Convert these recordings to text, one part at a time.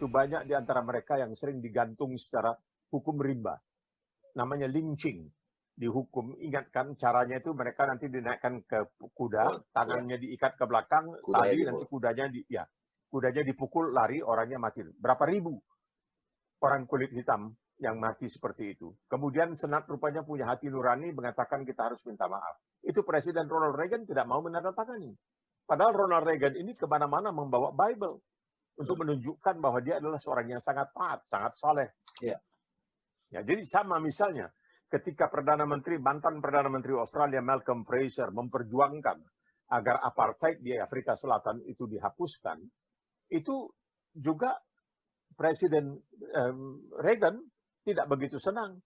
itu banyak di antara mereka yang sering digantung secara hukum rimba. Namanya lynching. Dihukum, ingat kan caranya itu mereka nanti dinaikkan ke kuda, tangannya diikat ke belakang, tali nanti kudanya dipukul, lari, orangnya mati. Berapa ribu orang kulit hitam yang mati seperti itu. Kemudian Senat rupanya punya hati nurani mengatakan kita harus minta maaf. Itu Presiden Ronald Reagan tidak mau menandatangani. Padahal Ronald Reagan ini kemana-mana membawa Bible untuk menunjukkan bahwa dia adalah seorang yang sangat taat, sangat saleh. Ya, jadi sama misalnya ketika mantan Perdana Menteri Australia Malcolm Fraser memperjuangkan agar apartheid di Afrika Selatan itu dihapuskan, itu juga Presiden Reagan tidak begitu senang.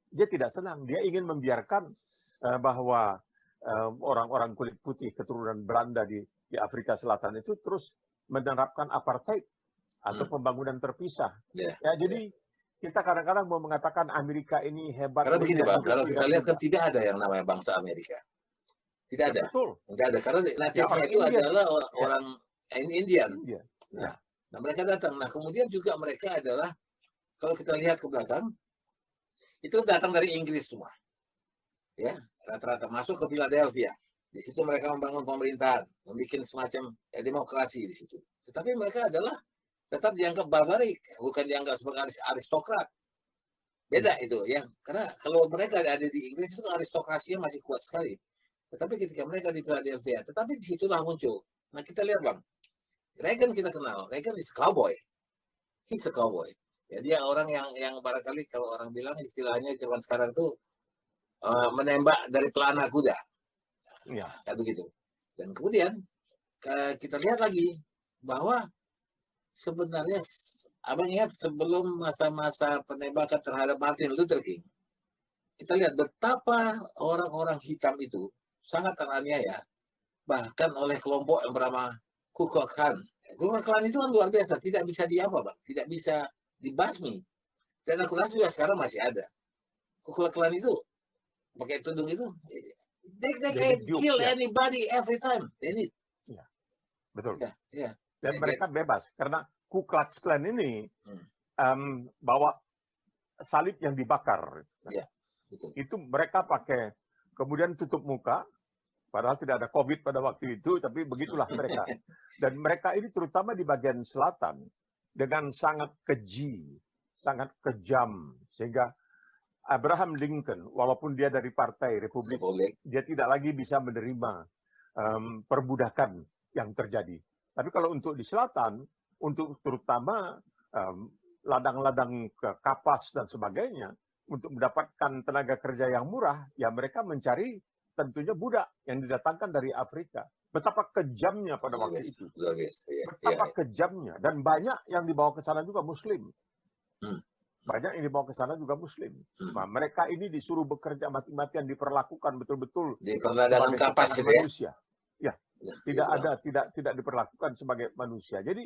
Dia tidak senang. Dia ingin membiarkan bahwa orang-orang kulit putih keturunan Belanda di Afrika Selatan itu terus menerapkan apartheid atau pembangunan terpisah. Jadi kita kadang-kadang mau mengatakan Amerika ini hebat. Karena begini Bang, kalau kita lihat kan tidak ada yang namanya bangsa Amerika. Tidak ada. Betul. Tidak ada. Karena natifnya itu adalah orang Indian. Nah, mereka datang. Nah, kemudian juga mereka adalah, kalau kita lihat ke belakang, itu datang dari Inggris semua. Ya, rata-rata masuk ke Philadelphia. Di situ mereka membangun pemerintahan, membuat semacam demokrasi di situ. Tetapi mereka adalah tetap dianggap barbarik, bukan dianggap sebagai aristokrat. Beda itu ya, karena kalau mereka ada di Inggris itu aristokrasinya masih kuat sekali. Tetapi ketika mereka di Philadelphia, tetapi disitulah muncul. Nah kita lihat Bang, Reagan kita kenal, Reagan is cowboy, he's a cowboy. Ya, dia orang yang barangkali kalau orang bilang istilahnya zaman sekarang tuh menembak dari pelana kuda, kayak begitu. Dan kemudian kita lihat lagi bahwa sebenarnya Abang ingat sebelum masa-masa penembakan terhadap Martin Luther King, kita lihat betapa orang-orang hitam itu sangat teraniaya, bahkan oleh kelompok yang bernama Ku Klux Klan. Ku Klux Klan itu kan luar biasa, tidak bisa Bang, tidak bisa dibasmi. Dan aku rasa juga sekarang masih ada. Ku Klux Klan itu pakai tudung itu, they can kill anybody every time. Betul. Dan mereka bebas karena Ku Klux Klan ini bawa salib yang dibakar. Itu mereka pakai, kemudian tutup muka, padahal tidak ada COVID pada waktu itu, tapi begitulah mereka. Dan mereka ini terutama di bagian selatan, dengan sangat keji, sangat kejam, sehingga Abraham Lincoln, walaupun dia dari Partai Republik, dia tidak lagi bisa menerima perbudakan yang terjadi. Tapi kalau untuk di selatan, untuk terutama ladang-ladang kapas dan sebagainya, untuk mendapatkan tenaga kerja yang murah, ya mereka mencari tentunya budak yang didatangkan dari Afrika. Betapa kejamnya pada waktu itu. Betapa kejamnya. Dan banyak yang dibawa ke sana juga Muslim. Banyak yang dibawa ke sana juga Muslim. Nah, mereka ini disuruh bekerja mati-matian, diperlakukan betul-betul sebagai kapas manusia. Tidak diperlakukan sebagai manusia. Jadi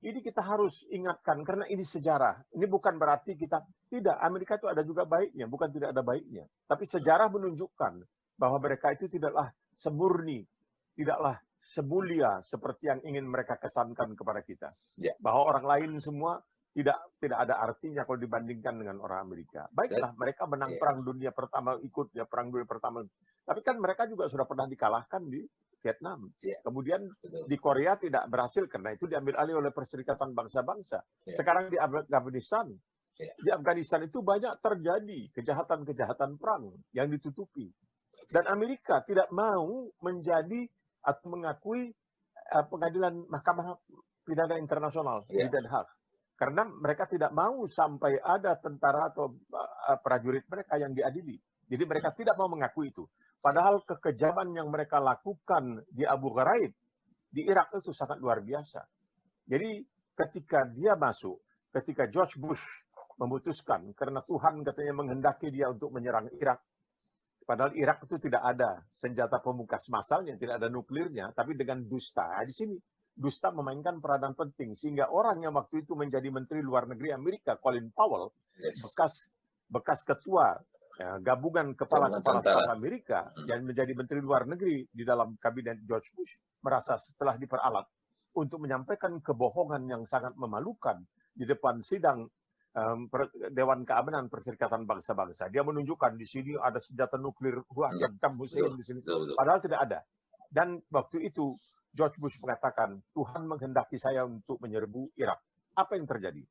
ini kita harus ingatkan karena ini sejarah. Ini bukan berarti kita tidak, Amerika itu ada juga baiknya, bukan tidak ada baiknya. Tapi sejarah menunjukkan bahwa mereka itu tidaklah semurni, tidaklah semulia seperti yang ingin mereka kesankan kepada kita. Bahwa orang lain semua tidak ada artinya kalau dibandingkan dengan orang Amerika. Baiklah, mereka menang perang dunia pertama, ikut ya perang dunia pertama. Tapi kan mereka juga sudah pernah dikalahkan di Vietnam. Kemudian di Korea tidak berhasil karena itu diambil alih oleh Perserikatan Bangsa-Bangsa. Sekarang di Afghanistan. Di Afghanistan itu banyak terjadi kejahatan-kejahatan perang yang ditutupi. Dan Amerika tidak mau menjadi atau mengakui pengadilan Mahkamah Pidana Internasional di Den Haag. Karena mereka tidak mau sampai ada tentara atau prajurit mereka yang diadili. Jadi mereka tidak mau mengakui itu. Padahal kekejaman yang mereka lakukan di Abu Ghraib, di Irak itu sangat luar biasa. Jadi ketika dia masuk, ketika George Bush memutuskan, karena Tuhan katanya menghendaki dia untuk menyerang Irak, padahal Irak itu tidak ada senjata pemungkas massalnya, tidak ada nuklirnya, tapi dengan dusta. Di sini, dusta memainkan peranan penting, sehingga orang yang waktu itu menjadi Menteri Luar Negeri Amerika, Colin Powell, bekas ketua gabungan kepala-kepala staf Amerika yang menjadi Menteri Luar Negeri di dalam kabinet George Bush, merasa setelah diperalat untuk menyampaikan kebohongan yang sangat memalukan di depan sidang Dewan Keamanan Perserikatan Bangsa-Bangsa. Dia menunjukkan di sini ada senjata nuklir Saddam Hussein di sini. Padahal tidak ada. Dan waktu itu George Bush mengatakan, Tuhan menghendaki saya untuk menyerbu Irak. Apa yang terjadi?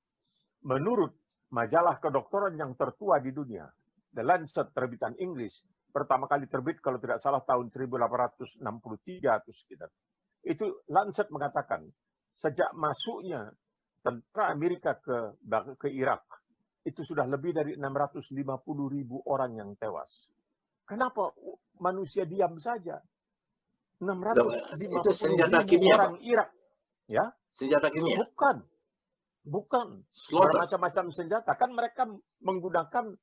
Menurut majalah kedokteran yang tertua di dunia, The Lancet terbitan Inggris, pertama kali terbit kalau tidak salah tahun 1863 atau sekitar. Itu Lancet mengatakan, sejak masuknya tentara Amerika ke Irak, itu sudah lebih dari 650.000 orang yang tewas. Kenapa manusia diam saja? 650.000 orang Irak. Ya? Senjata kimia? Bukan. Bermacam-macam senjata. Kan mereka menggunakan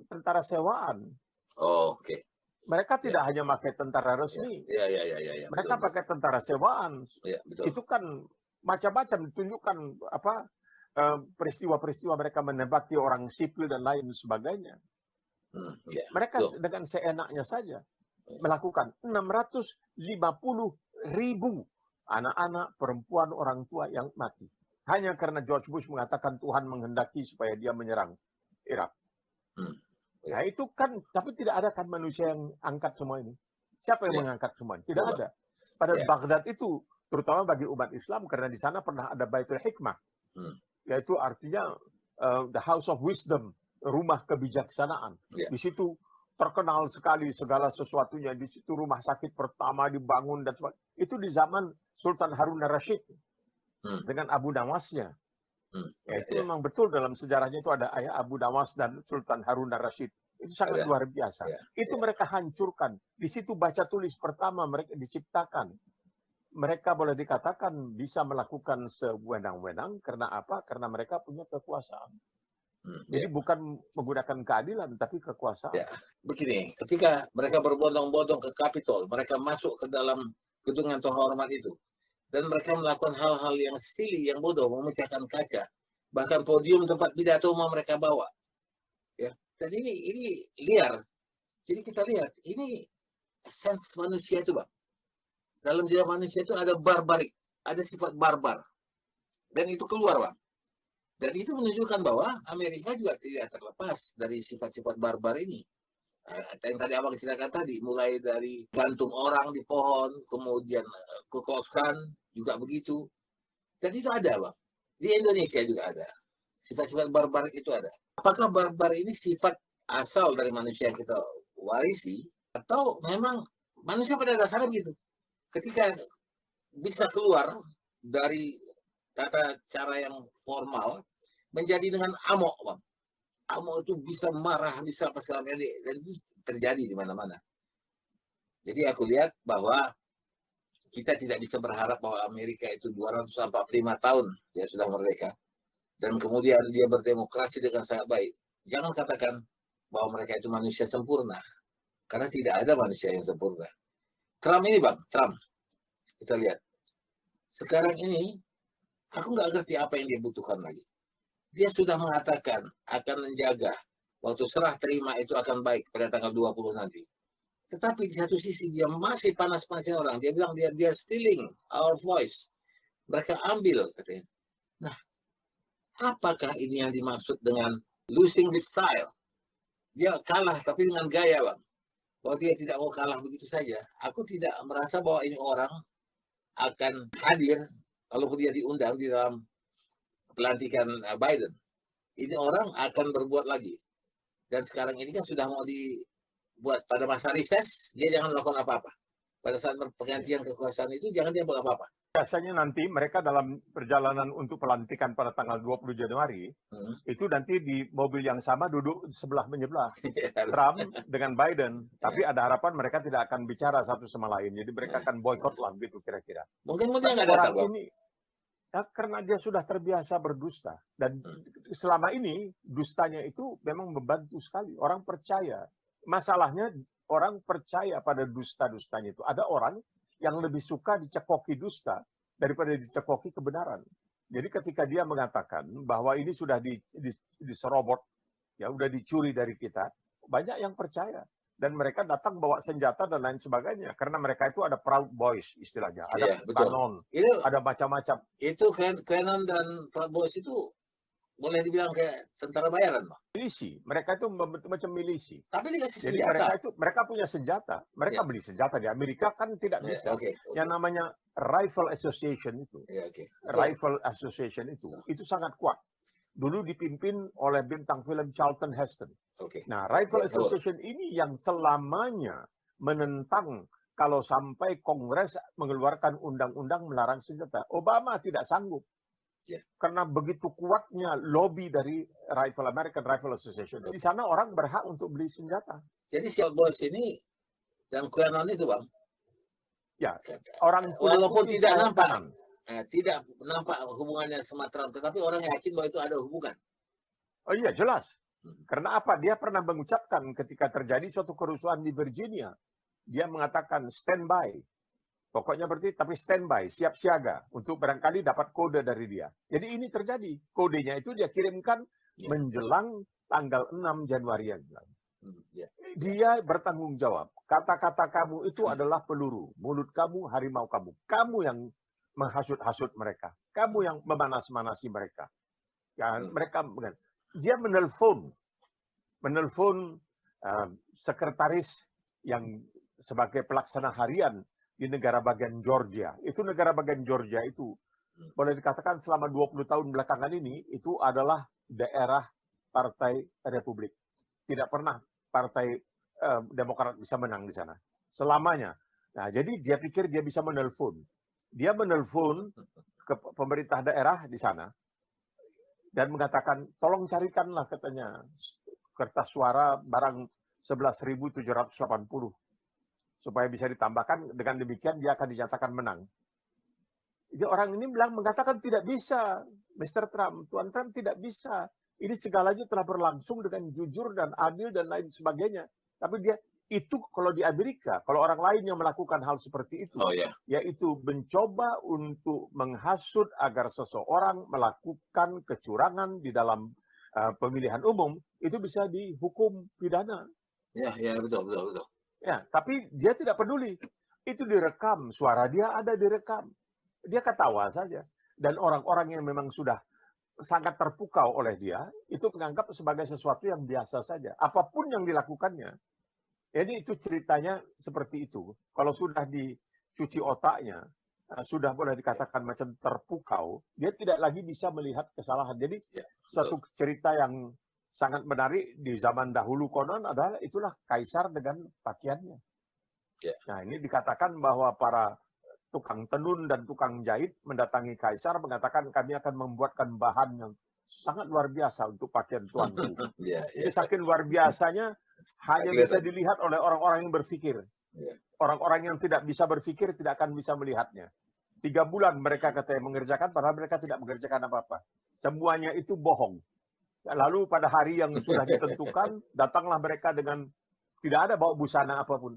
tentara sewaan. Oh, oke. Mereka tidak hanya pakai tentara resmi. Mereka pakai tentara sewaan. Itu kan macam-macam ditunjukkan peristiwa-peristiwa mereka menembaki orang sipil dan lain sebagainya. Mereka dengan seenaknya saja melakukan 650.000 anak-anak, perempuan, orang tua yang mati. Hanya karena George Bush mengatakan Tuhan menghendaki supaya dia menyerang Irak. Nah itu kan, tapi tidak ada kan manusia yang angkat semua ini. Siapa yang mengangkat semua ini? Tidak ada. Pada Baghdad itu, terutama bagi umat Islam, karena di sana pernah ada Baitul Hikmah. Yaitu artinya the house of wisdom, rumah kebijaksanaan. Di situ terkenal sekali segala sesuatunya. Di situ rumah sakit pertama dibangun dan sebagainya. Itu di zaman Sultan Harun al-Rashid dengan Abu Nawasnya. Itu memang betul dalam sejarahnya itu ada ayah Abu Nawas dan Sultan Harun al-Rashid. Itu sangat luar biasa. Itu mereka hancurkan. Di situ baca tulis pertama mereka diciptakan. Mereka boleh dikatakan bisa melakukan sewenang-wenang. Karena apa? Karena mereka punya kekuasaan. Jadi bukan menggunakan keadilan, tapi kekuasaan. Begini, ketika mereka berbondong-bondong ke Kapitol, mereka masuk ke dalam gedung yang terhormat itu. Dan mereka melakukan hal-hal yang silly, yang bodoh, memecahkan kaca. Bahkan podium tempat pidato mau mereka bawa. Dan ini liar. Jadi kita lihat, ini essence manusia itu, Bang. Dalam jiwa manusia itu ada barbarik, ada sifat barbar. Dan itu keluar, Bang. Dan itu menunjukkan bahwa Amerika juga tidak terlepas dari sifat-sifat barbar ini. Yang tadi abang ceritakan tadi, mulai dari gantung orang di pohon, kemudian Ku Klux Klan juga begitu. Dan itu ada, Bang. Di Indonesia juga ada. Sifat-sifat barbar itu ada. Apakah barbar ini sifat asal dari manusia yang kita warisi, atau memang manusia pada dasarnya begitu? Ketika bisa keluar dari tata cara yang formal, menjadi dengan amok, Bang. Amok itu bisa marah, bisa apa segala macam, dan itu terjadi di mana-mana. Jadi aku lihat bahwa kita tidak bisa berharap bahwa Amerika itu 245 tahun dia sudah merdeka, dan kemudian dia berdemokrasi dengan sangat baik. Jangan katakan bahwa mereka itu manusia sempurna, karena tidak ada manusia yang sempurna. Trump ini, Bang, Trump, kita lihat. Sekarang ini, aku nggak ngerti apa yang dia butuhkan lagi. Dia sudah mengatakan akan menjaga waktu serah terima itu akan baik pada tanggal 20 nanti. Tetapi di satu sisi dia masih panas-panasnya orang. Dia bilang dia stealing our voice. Mereka ambil, katanya. Nah, apakah ini yang dimaksud dengan losing with style? Dia kalah tapi dengan gaya, Bang. Bahwa dia tidak mau kalah begitu saja. Aku tidak merasa bahwa ini orang akan hadir kalaupun dia diundang di dalam pelantikan Biden. Ini orang akan berbuat lagi. Dan sekarang ini kan sudah mau dibuat pada masa reses, dia jangan melakukan apa-apa. Pada saat pergantian kekuasaan itu, jangan dia buat apa-apa. Biasanya nanti mereka dalam perjalanan untuk pelantikan pada tanggal 20 Januari, itu nanti di mobil yang sama duduk sebelah menyebelah. Trump dengan Biden. Tapi ada harapan mereka tidak akan bicara satu sama lain. Jadi mereka akan boykot lah, gitu kira-kira. Mungkin dia nggak datang, Bang. Karena dia sudah terbiasa berdusta. Dan selama ini, dustanya itu memang membantu sekali. Orang percaya. Masalahnya, orang percaya pada dusta-dustanya itu. Ada orang yang lebih suka dicekoki dusta daripada dicekoki kebenaran. Jadi ketika dia mengatakan bahwa ini sudah diserobot, ya udah dicuri dari kita, banyak yang percaya. dan mereka datang bawa senjata dan lain sebagainya karena mereka itu ada Proud Boys istilahnya, ada kanon, ada macam-macam. Itu kanon dan Proud Boys itu boleh dibilang kayak tentara bayaran, Bang. Milisi, mereka itu macam milisi. Tapi dikasih jadi senjata. mereka punya senjata, mereka beli senjata. Di Amerika kan tidak bisa. Yang namanya Rifle Association itu, Rifle Association itu sangat kuat. Dulu dipimpin oleh bintang film Charlton Heston. Nah, Rifle Association ini yang selamanya menentang kalau sampai Kongres mengeluarkan undang-undang melarang senjata. Obama tidak sanggup. Karena begitu kuatnya lobby dari American Rifle Association. Di sana orang berhak untuk beli senjata. Jadi si Boys ini dan QAnon itu, Bang. Ya, orang walaupun tidak nampak. Tidak nampak hubungannya sama Trump, tetapi orang yakin bahwa itu ada hubungan. Oh iya, jelas. Karena apa? Dia pernah mengucapkan ketika terjadi suatu kerusuhan di Virginia. Dia mengatakan standby. Pokoknya berarti, tapi standby, siap siaga untuk barangkali dapat kode dari dia. Jadi ini terjadi. Kodenya itu dia kirimkan menjelang tanggal 6 Januari yang lalu. Dia bertanggung jawab. Kata-kata kamu itu adalah peluru. Mulut kamu, harimau kamu. Kamu yang menghasut-hasut mereka. Kamu yang memanas-manasi mereka. Ya, mereka, dia menelpon sekretaris yang sebagai pelaksana harian di negara bagian Georgia. Itu negara bagian Georgia itu boleh dikatakan selama 20 tahun belakangan ini itu adalah daerah Partai Republik. Tidak pernah Partai Demokrat bisa menang di sana. Selamanya. Nah, jadi dia pikir dia bisa menelpon. Dia menelpon ke pemerintah daerah di sana dan mengatakan, tolong carikanlah katanya kertas suara barang 11.780. Supaya bisa ditambahkan, dengan demikian dia akan dinyatakan menang. Jadi orang ini mengatakan tidak bisa, Mr. Trump, Tuan Trump tidak bisa. Ini segalanya telah berlangsung dengan jujur dan adil dan lain sebagainya. Tapi dia itu kalau di Amerika, kalau orang lain yang melakukan hal seperti itu, yaitu mencoba untuk menghasut agar seseorang melakukan kecurangan di dalam pemilihan umum, itu bisa dihukum pidana. Ya, betul. Ya, tapi dia tidak peduli. Itu direkam, suara dia ada direkam. Dia ketawa saja. Dan orang-orang yang memang sudah sangat terpukau oleh dia, itu menganggap sebagai sesuatu yang biasa saja. Apapun yang dilakukannya. Jadi itu ceritanya seperti itu. Kalau sudah dicuci otaknya, sudah boleh dikatakan macam terpukau, dia tidak lagi bisa melihat kesalahan. Jadi satu cerita yang sangat menarik di zaman dahulu konon adalah itulah kaisar dengan pakaiannya. Nah, ini dikatakan bahwa para tukang tenun dan tukang jahit mendatangi kaisar mengatakan kami akan membuatkan bahan yang sangat luar biasa untuk pakaian tuanku. Ini saking luar biasanya hanya bisa dilihat oleh orang-orang yang berpikir. Orang-orang yang tidak bisa berpikir tidak akan bisa melihatnya. 3 bulan mereka katanya mengerjakan, padahal mereka tidak mengerjakan apa-apa. Semuanya itu bohong. Lalu pada hari yang sudah ditentukan, datanglah mereka dengan tidak ada bawa busana apapun.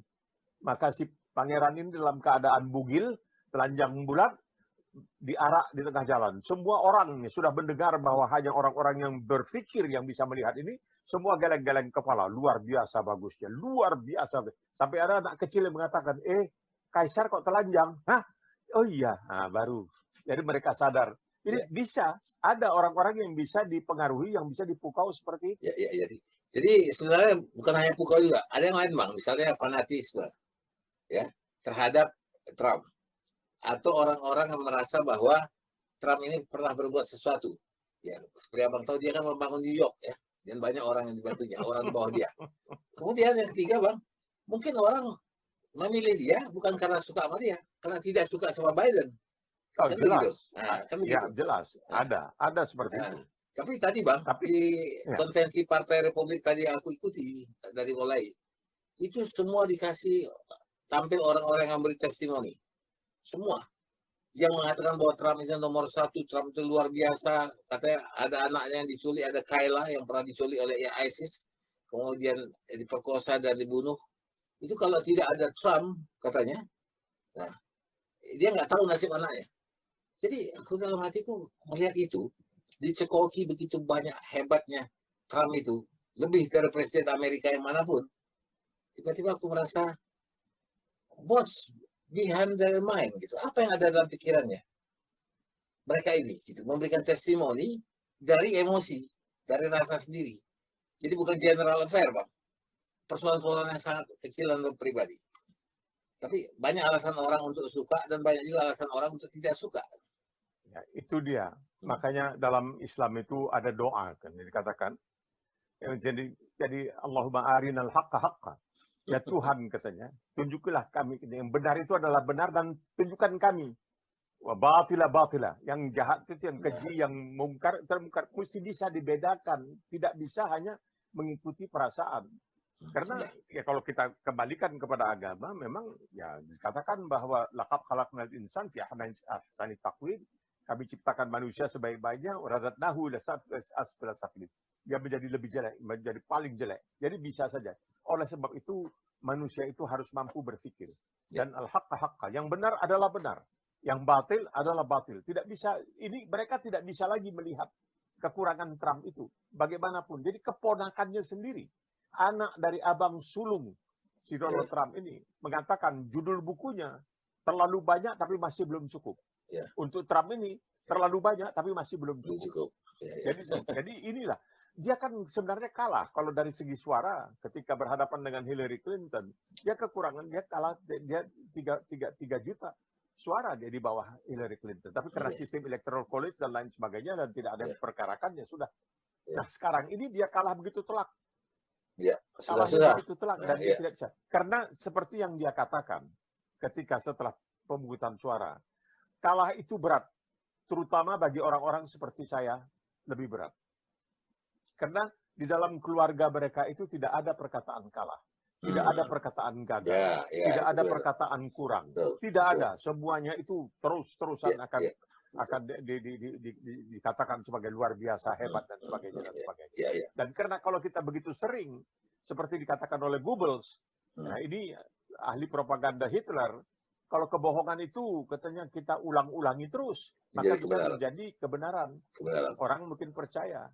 Maka si pangeran ini dalam keadaan bugil, telanjang bulat, diarak di tengah jalan. Semua orang sudah mendengar bahwa hanya orang-orang yang berpikir yang bisa melihat ini, semua geleng-geleng kepala. Luar biasa bagusnya, luar biasa. Sampai ada anak kecil yang mengatakan, kaisar kok telanjang? Hah? Oh iya, baru. Jadi mereka sadar. Jadi bisa ada orang-orang yang bisa dipengaruhi, yang bisa dipukau seperti itu. Jadi sebenarnya bukan hanya pukau juga, ada yang lain, Bang. Misalnya fanatisme, terhadap Trump, atau orang-orang yang merasa bahwa Trump ini pernah berbuat sesuatu. Ya, seperti Abang tahu dia kan membangun New York, dan banyak orang yang dibantunya, orang di bawah dia. Kemudian yang ketiga, Bang, mungkin orang memilih dia bukan karena suka sama dia, karena tidak suka sama Biden. Oh, kan jelas. Begitu? Jelas. Ada seperti itu. Tapi tadi, Bang, di konvensi Partai Republik tadi yang aku ikuti dari mulai, itu semua dikasih tampil orang-orang yang beri testimoni. Semua. Yang mengatakan bahwa Trump itu nomor 1, Trump itu luar biasa. Katanya ada anaknya yang diculik, ada Kayla yang pernah diculik oleh ISIS, kemudian diperkosa dan dibunuh. Itu kalau tidak ada Trump, katanya, dia nggak tahu nasib anaknya. Jadi aku dalam hatiku melihat itu, dicekoki begitu banyak hebatnya Trump itu, lebih dari presiden Amerika yang manapun. tiba-tiba aku merasa what's behind their mind gitu. Apa yang ada dalam pikirannya mereka ini gitu, memberikan testimoni dari emosi, dari rasa sendiri. Jadi bukan general affair, Bang. Persoalan-persoalan yang sangat kecil dan pribadi. Tapi banyak alasan orang untuk suka dan banyak juga alasan orang untuk tidak suka. Ya, itu dia. Makanya dalam Islam itu ada doa kan yang dikatakan. Jadi Allahumma arinal haqqa haqqa. Ya Tuhan katanya, tunjukilah kami. Yang benar itu adalah benar dan tunjukkan kami. Wa batila batila. Yang jahat itu, yang keji, yang mungkar, termungkar. Mesti bisa dibedakan. Tidak bisa hanya mengikuti perasaan. Karena ya kalau kita kembalikan kepada agama, memang ya dikatakan bahwa laqad khalaqnal insan fi ahsani taqwim. Kami ciptakan manusia sebaik-baiknya, radatnahu asfala safilin. Dia menjadi lebih jelek, menjadi paling jelek. Jadi bisa saja. Oleh sebab itu manusia itu harus mampu berpikir. Dan al-haqqa haqqa. Yang benar adalah benar. Yang batil adalah batil. Tidak bisa, ini mereka tidak bisa lagi melihat kekurangan Trump itu. Bagaimanapun. Jadi keponakannya sendiri. Anak dari abang sulung si Donald Trump ini mengatakan judul bukunya terlalu banyak tapi masih belum cukup. Untuk Trump ini terlalu banyak tapi masih belum cukup. Jadi inilah dia kan sebenarnya kalah kalau dari segi suara ketika berhadapan dengan Hillary Clinton. Dia kekurangan, dia kalah, dia 3 juta suara dia di bawah Hillary Clinton. Tapi karena sistem electoral college dan lain sebagainya dan tidak ada yang perkarakan ya sudah. Nah sekarang ini dia kalah begitu telak. Kalah begitu telak dan dia tidak bisa. Karena seperti yang dia katakan ketika setelah pemungutan suara, kalah itu berat, terutama bagi orang-orang seperti saya lebih berat. Karena di dalam keluarga mereka itu tidak ada perkataan kalah, tidak ada perkataan gagal, tidak ada perkataan kurang, tidak ada. Semuanya itu terus-terusan akan dikatakan sebagai luar biasa, hebat dan sebagainya dan sebagainya. Dan karena kalau kita begitu sering seperti dikatakan oleh Goebbels, nah ini ahli propaganda Hitler. Kalau kebohongan itu katanya kita ulang-ulangi terus, maka bisa menjadi kebenaran. Orang mungkin percaya.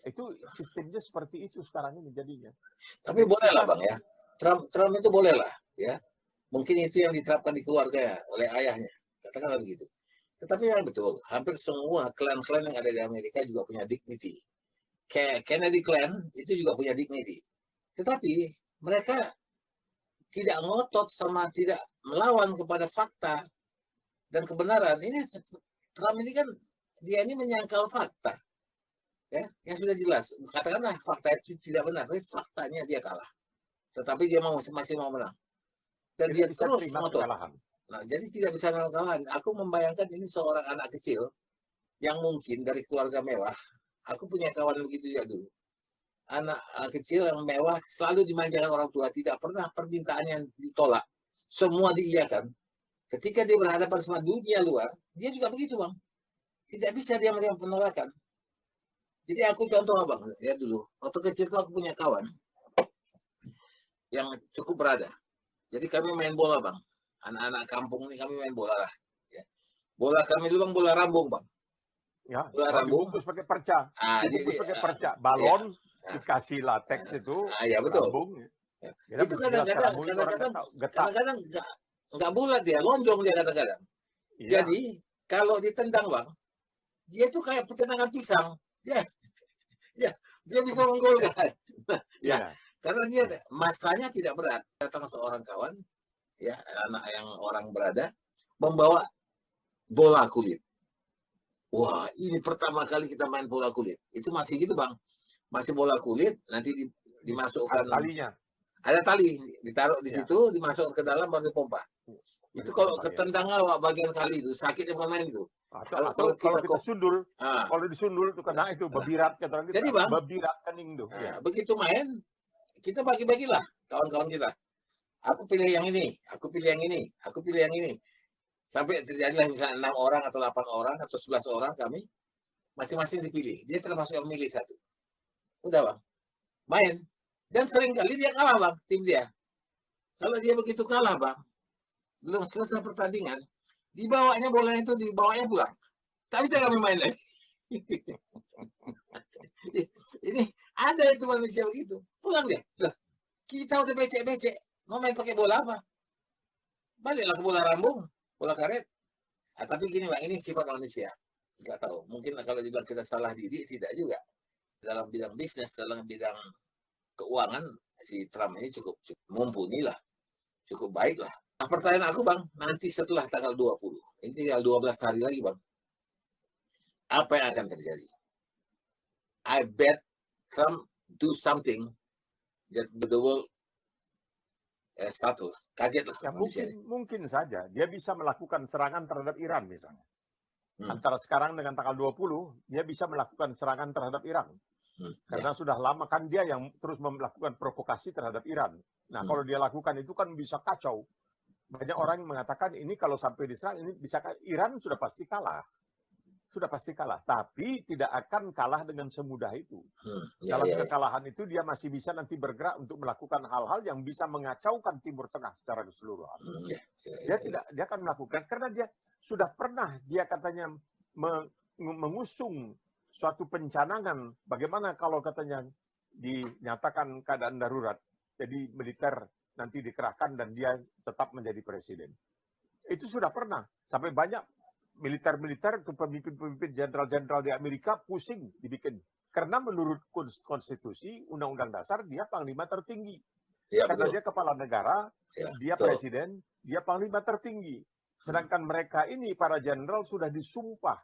Itu sistemnya seperti itu sekarang ini jadinya. Tapi bolehlah Bang ya. Trump itu bolehlah ya. Mungkin itu yang diterapkan di keluarga ya, oleh ayahnya. Katakanlah begitu. Tetapi yang betul, hampir semua klan-klan yang ada di Amerika juga punya dignity. Kayak Kennedy clan itu juga punya dignity. Tetapi mereka tidak ngotot sama tidak melawan kepada fakta dan kebenaran. Ini Trump ini kan dia ini menyangkal fakta, ya, yang sudah jelas. Katakanlah fakta itu tidak benar, tapi faktanya dia kalah. Tetapi dia masih mau menang. Dan dia terus ngotot. Nah, jadi tidak bisa kalah. Aku membayangkan ini seorang anak kecil yang mungkin dari keluarga mewah. Aku punya kawan begitu ya dulu. Anak kecil yang mewah selalu dimanjakan orang tua, tidak pernah permintaannya ditolak, semua diiyakan. Ketika dia berhadapan sama dunia luar, dia juga begitu Bang, tidak bisa dia melihat penolakan. Jadi aku contoh Bang ya, dulu waktu kecil itu aku punya kawan yang cukup berada. Jadi kami main bola Bang, anak-anak kampung ini kami main bola lah ya. Bola kami dulu Bang, bola rambung Bang ya, dibungkus pakai perca, dibungkus pakai perca, balon dikasih latex itu, ya betul. Lambung. Ya. Itu kadang-kadang nggak bulat dia, lonjong dia kadang-kadang. Ya. Jadi kalau ditendang Bang, dia tuh kayak tendangan pisang, dia bisa menggolkan. Ya, karena dia masanya tidak berat. Datang seorang kawan, ya anak yang orang berada, membawa bola kulit. Wah, ini pertama kali kita main bola kulit. Itu masih gitu Bang. Masih bola kulit, nanti dimasukkan talinya. Ada tali, ditaruh di situ, dimasukkan ke dalam baru dipompa. Itu kalau ketendang bagian kali itu sakitnya pemain itu. Kalau kita sundul, kalau disundul itu kena itu bebirat kata orang kita. Jadi Bang, bebirat kening tuh. Begitu main, kita bagi-bagilah kawan-kawan kita. Aku pilih yang ini, aku pilih yang ini, aku pilih yang ini. Sampai terjadilah misalnya 6 orang atau 8 orang atau 11 orang kami masing-masing dipilih. Dia termasuk yang milih satu. Udah Bang, main. Dan sering kali dia kalah Bang, tim dia. Kalau dia begitu kalah Bang, belum selesai pertandingan, dibawanya bola itu, dibawanya pulang. Tak bisa kami main lagi. Ini ada itu manusia begitu. Pulang dia. Kita udah becek-becek, mau main pakai bola apa? Baliklah ke bola rambung, bola karet. Nah, tapi gini Bang, ini sifat manusia. Nggak tahu, mungkin kalau dibilang kita salah diri, tidak juga. Dalam bidang bisnis, dalam bidang keuangan, si Trump ini cukup mumpuni lah, cukup baik lah. Nah, pertanyaan aku Bang, nanti setelah tanggal 20, ini tinggal 12 hari lagi Bang, apa yang akan terjadi? I bet Trump do something that the world kaget lah. Ya, mungkin saja dia bisa melakukan serangan terhadap Iran misalnya. Antara sekarang dengan tanggal 20, dia bisa melakukan serangan terhadap Iran. Karena sudah lama kan dia yang terus melakukan provokasi terhadap Iran. Nah, kalau dia lakukan itu kan bisa kacau. Banyak orang yang mengatakan ini kalau sampai diserang, ini bisa Iran sudah pasti kalah. Sudah pasti kalah. Tapi tidak akan kalah dengan semudah itu. Dalam kekalahan itu dia masih bisa nanti bergerak untuk melakukan hal-hal yang bisa mengacaukan Timur Tengah secara keseluruhan. Dia akan melakukan karena dia sudah pernah dia katanya mengusung suatu pencanangan bagaimana kalau katanya dinyatakan keadaan darurat, jadi militer nanti dikerahkan dan dia tetap menjadi presiden. Itu sudah pernah. Sampai banyak militer-militer, pemimpin-pemimpin jenderal-jenderal di Amerika pusing dibikin. Karena menurut konstitusi, undang-undang dasar, dia panglima tertinggi. Ya, karena betul. Dia kepala negara, ya, dia betul. Presiden, dia panglima tertinggi. Sedangkan mereka ini, para jenderal, sudah disumpah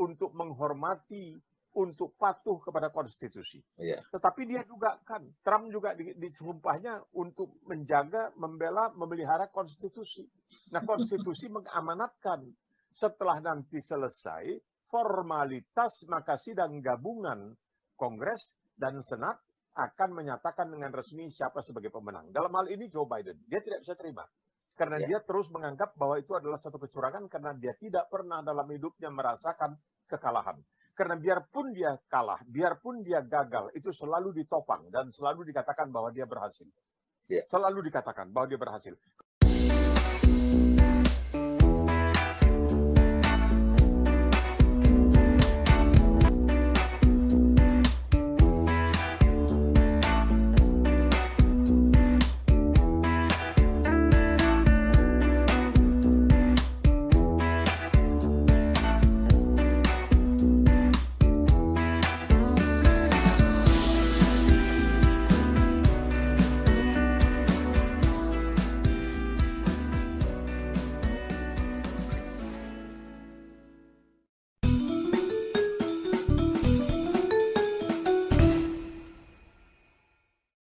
untuk menghormati, untuk patuh kepada konstitusi. Ya. Tetapi dia juga kan, Trump juga disumpahnya untuk menjaga, membela, memelihara konstitusi. Nah, konstitusi mengamanatkan setelah nanti selesai formalitas, maka sidang gabungan Kongres dan Senat akan menyatakan dengan resmi siapa sebagai pemenang. Dalam hal ini Joe Biden, dia tidak bisa terima. Karena dia terus menganggap bahwa itu adalah satu kecurangan karena dia tidak pernah dalam hidupnya merasakan kekalahan. Karena biarpun dia kalah, biarpun dia gagal, itu selalu ditopang dan selalu dikatakan bahwa dia berhasil. Selalu dikatakan bahwa dia berhasil.